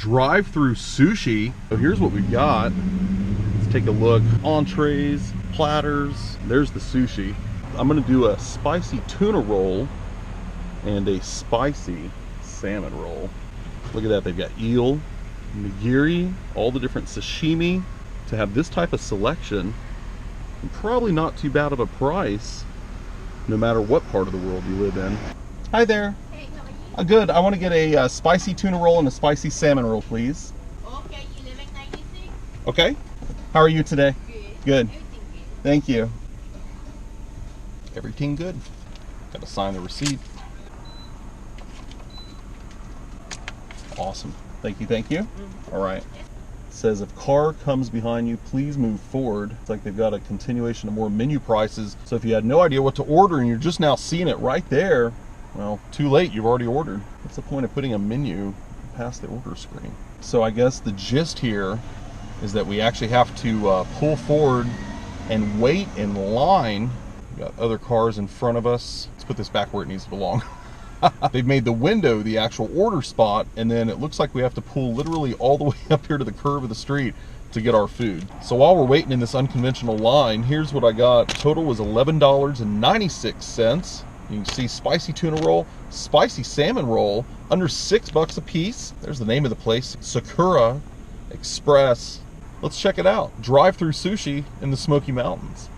Drive-Thru Sushi. So here's what we've got. Let's take a look. Entrees, platters. There's the sushi. I'm gonna do a spicy tuna roll and a spicy salmon roll. Look at that, they've got eel, nigiri, all the different sashimi. To have this type of selection, and probably not too bad of a price, no matter what part of the world you live in. Hi there. Hey, how are you? Good. I want to get a spicy tuna roll and a spicy salmon roll, please. Okay, you live in 96? Okay. How are you today? Good. Good. Everything good. Thank you. Everything good. Got to sign the receipt. Awesome. Thank you. Thank you. All right. Says if car comes behind you, please move forward. It's like they've got a continuation of more menu prices. So if you had no idea what to order and you're just now seeing it right there, well, too late, you've already ordered. What's the point of putting a menu past the order screen? So I guess the gist here is that we actually have to pull forward and wait in line. We've got other cars in front of us. Let's put this back where it needs to belong. They've made the window the actual order spot, and then it looks like we have to pull literally all the way up here to the curve of the street to get our food. So while we're waiting in this unconventional line, here's what I got. Total was $11.96. You can see spicy tuna roll, spicy salmon roll, under $6 a piece. There's the name of the place, SAKURA EXPRESS. Let's check it out. Drive-Thru Sushi in the Smoky Mountains.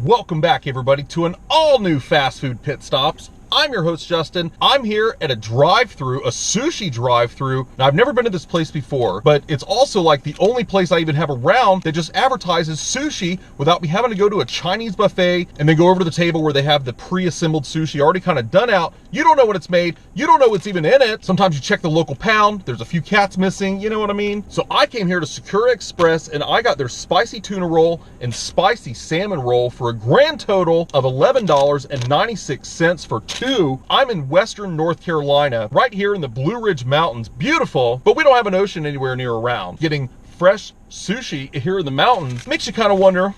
Welcome back, everybody, to an all-new fast food pit stops. I'm your host, Justin. I'm here at a drive-thru, a sushi drive-thru. Now, I've never been to this place before, but it's also like the only place I even have around that just advertises sushi without me having to go to a Chinese buffet and then go over to the table where they have the pre-assembled sushi already kind of done out. You don't know what it's made. You don't know what's even in it. Sometimes you check the local pound. There's a few cats missing. You know what I mean? So I came here to SAKURA Express and I got their spicy tuna roll and spicy salmon roll for a grand total of $11.96 for two. I'm in western North Carolina, right here in the Blue Ridge Mountains. Beautiful, but we don't have an ocean anywhere near around. Getting fresh sushi here in the mountains makes you kind of wonder,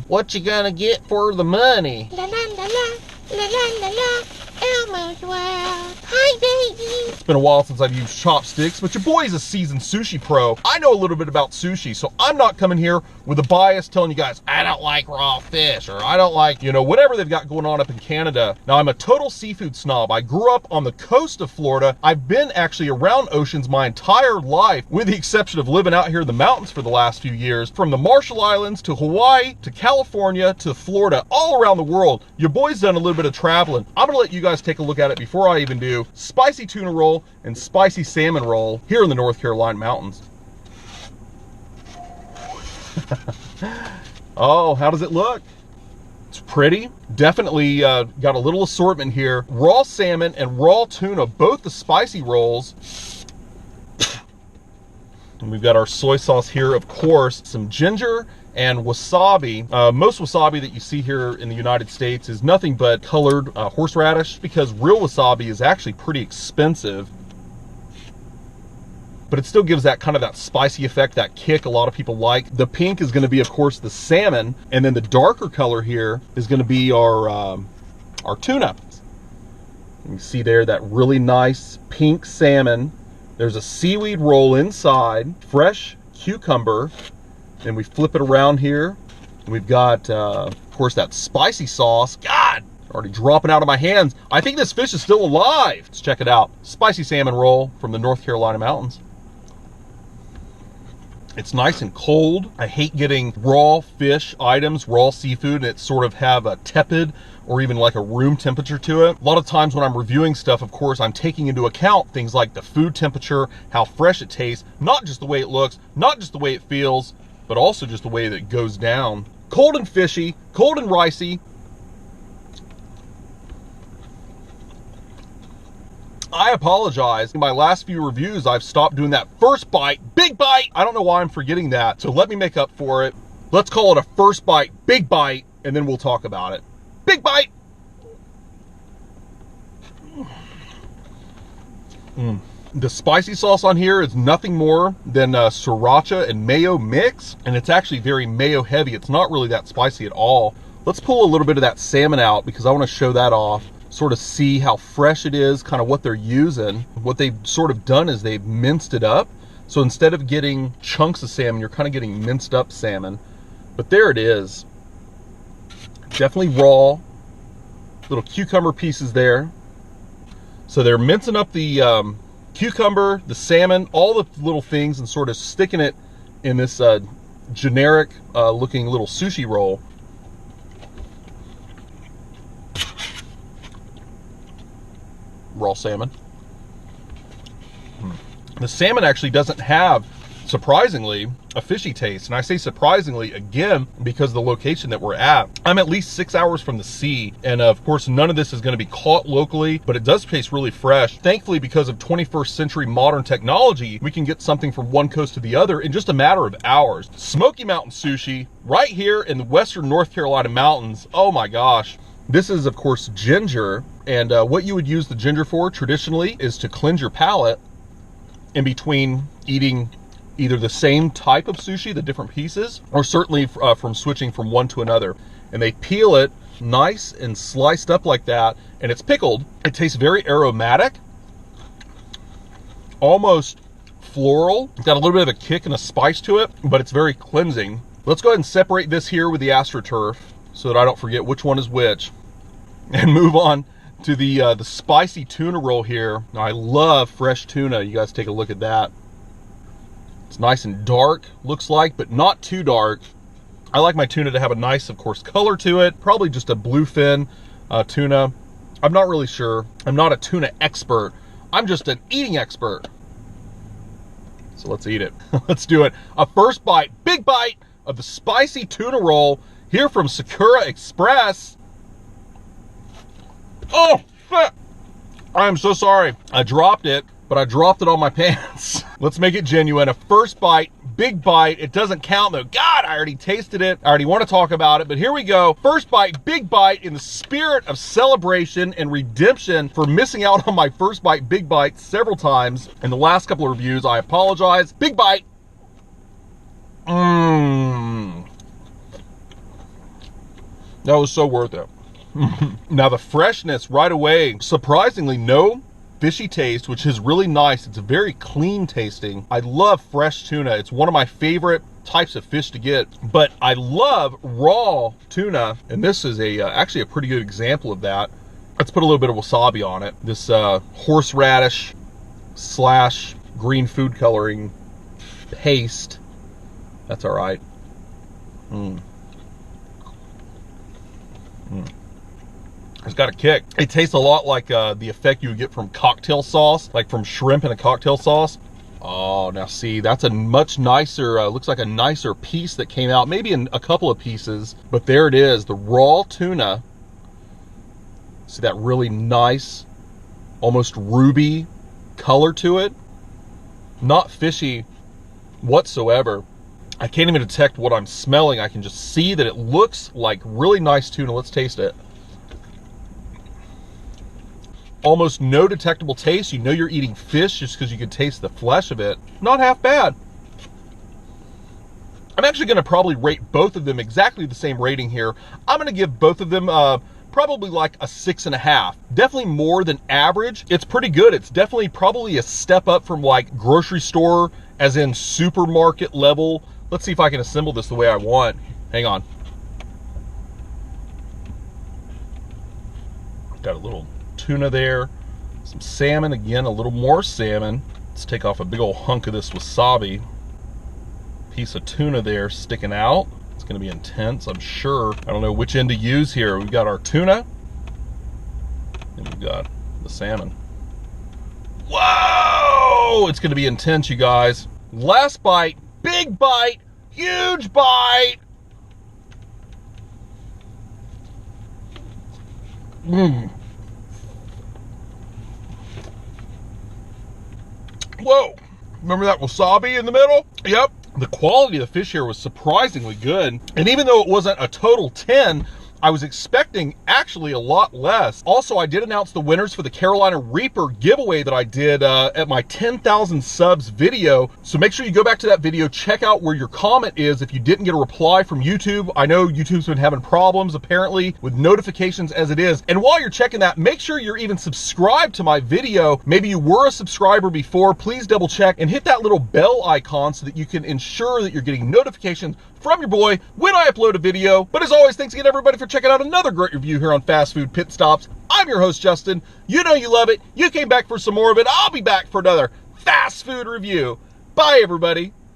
what you gonna get for the money? La la la la, la la la la, Elmo's World. Hi, baby. It's been a while since I've used chopsticks, but your boy's a seasoned sushi pro. I know a little bit about sushi, so I'm not coming here with a bias telling you guys, I don't like raw fish, or I don't like, whatever they've got going on up in Canada. Now, I'm a total seafood snob. I grew up on the coast of Florida. I've been actually around oceans my entire life, with the exception of living out here in the mountains for the last few years. From the Marshall Islands to Hawaii to California to Florida, all around the world. Your boy's done a little bit of traveling. I'm gonna let you guys take a look at it before I even do. Spicy tuna roll and spicy salmon roll here in the North Carolina mountains. Oh, how does it look? It's pretty. Definitely got a little assortment here. Raw salmon and raw tuna, both the spicy rolls. And we've got our soy sauce here, of course, some ginger and wasabi. Most wasabi that you see here in the United States is nothing but colored horseradish, because real wasabi is actually pretty expensive. But it still gives that kind of that spicy effect, that kick a lot of people like. The pink is going to be, of course, the salmon, and then the darker color here is going to be our tuna. You can see there that really nice pink salmon. There's a seaweed roll inside, fresh cucumber. Then we flip it around here. And we've got, of course, that spicy sauce. God, already dropping out of my hands. I think this fish is still alive. Let's check it out. Spicy salmon roll from the North Carolina mountains. It's nice and cold. I hate getting raw fish items, raw seafood, and it sort of have a tepid or even like a room temperature to it. A lot of times when I'm reviewing stuff, of course, I'm taking into account things like the food temperature, how fresh it tastes, not just the way it looks, not just the way it feels, but also just the way that it goes down. Cold and fishy, cold and ricey. I apologize. In my last few reviews, I've stopped doing that first bite, big bite. I don't know why I'm forgetting that, so let me make up for it. Let's call it a first bite, big bite, and then we'll talk about it. Big bite. The spicy sauce on here is nothing more than sriracha and mayo mix, and it's actually very mayo heavy. It's not really that spicy at all. Let's pull a little bit of that salmon out because I want to show that off, sort of see how fresh it is, kind of what they're using. What they've sort of done is they've minced it up. So instead of getting chunks of salmon, you're kind of getting minced up salmon. But there it is. Definitely raw. Little cucumber pieces there. So they're mincing up the cucumber, the salmon, all the little things, and sort of sticking it in this generic looking little sushi roll. Raw salmon. The salmon actually doesn't have, surprisingly, a fishy taste. And I say surprisingly, again, because of the location that we're at. I'm at least 6 hours from the sea. And of course, none of this is going to be caught locally, but it does taste really fresh. Thankfully, because of 21st century modern technology, we can get something from one coast to the other in just a matter of hours. Smoky Mountain Sushi, right here in the western North Carolina mountains. Oh my gosh. This is, of course, ginger. And what you would use the ginger for traditionally is to cleanse your palate in between eating either the same type of sushi, the different pieces, or certainly from switching from one to another. And they peel it nice and sliced up like that, and it's pickled. It tastes very aromatic, almost floral. It's got a little bit of a kick and a spice to it, but it's very cleansing. Let's go ahead and separate this here with the AstroTurf so that I don't forget which one is which, and move on to the spicy tuna roll here. Now, I love fresh tuna. You guys take a look at that. It's nice and dark, looks like, but not too dark. I like my tuna to have a nice, of course, color to it. Probably just a bluefin tuna. I'm not really sure. I'm not a tuna expert. I'm just an eating expert. So let's eat it. Let's do it. A first bite, big bite of the spicy tuna roll here from SAKURA Express. Oh, shit. I am so sorry. I dropped it, but I dropped it on my pants. Let's make it genuine. A first bite, big bite. It doesn't count though. God, I already tasted it. I already want to talk about it, but here we go. First bite, big bite, in the spirit of celebration and redemption for missing out on my first bite, big bite several times in the last couple of reviews. I apologize. Big bite. That was so worth it. Now the freshness right away, surprisingly no fishy taste, which is really nice. It's very clean tasting. I love fresh tuna. It's one of my favorite types of fish to get, but I love raw tuna, and this is actually a pretty good example of that. Let's put a little bit of wasabi on it. This horseradish slash green food coloring paste. That's all right. It's got a kick. It tastes a lot like the effect you would get from cocktail sauce, like from shrimp in a cocktail sauce. Oh, now see, that's a much nicer, looks like a nicer piece that came out, maybe in a couple of pieces, but there it is, the raw tuna. See that really nice, almost ruby color to it? Not fishy whatsoever. I can't even detect what I'm smelling. I can just see that it looks like really nice tuna. Let's taste it. Almost no detectable taste. You know you're eating fish just because you can taste the flesh of it. Not half bad. I'm actually going to probably rate both of them exactly the same rating here. I'm going to give both of them probably like a 6.5. Definitely more than average. It's pretty good. It's definitely probably a step up from like grocery store, as in supermarket level. Let's see if I can assemble this the way I want. Hang on. Got a little tuna there, some salmon, again a little more salmon. Let's take off a big old hunk of this wasabi. Piece of tuna there sticking out. It's going to be intense, I'm sure. I don't know which end to use here. We've got our tuna and we've got the salmon. Whoa, it's going to be intense, you guys. Last bite, big bite, huge bite. Whoa, remember that wasabi in the middle? Yep. The quality of the fish here was surprisingly good. And even though it wasn't a total 10, I was expecting actually a lot less. Also, I did announce the winners for the Carolina Reaper giveaway that I did at my 10,000 subs video. So make sure you go back to that video, check out where your comment is if you didn't get a reply from YouTube. I know YouTube's been having problems apparently with notifications as it is. And while you're checking that, make sure you're even subscribed to my video. Maybe you were a subscriber before, please double check and hit that little bell icon so that you can ensure that you're getting notifications from your boy when I upload a video. But as always, thanks again everybody for checking out another great review here on Fast Food Pit Stops. I'm your host, Justin. You know you love it. You came back for some more of it. I'll be back for another fast food review. Bye, everybody.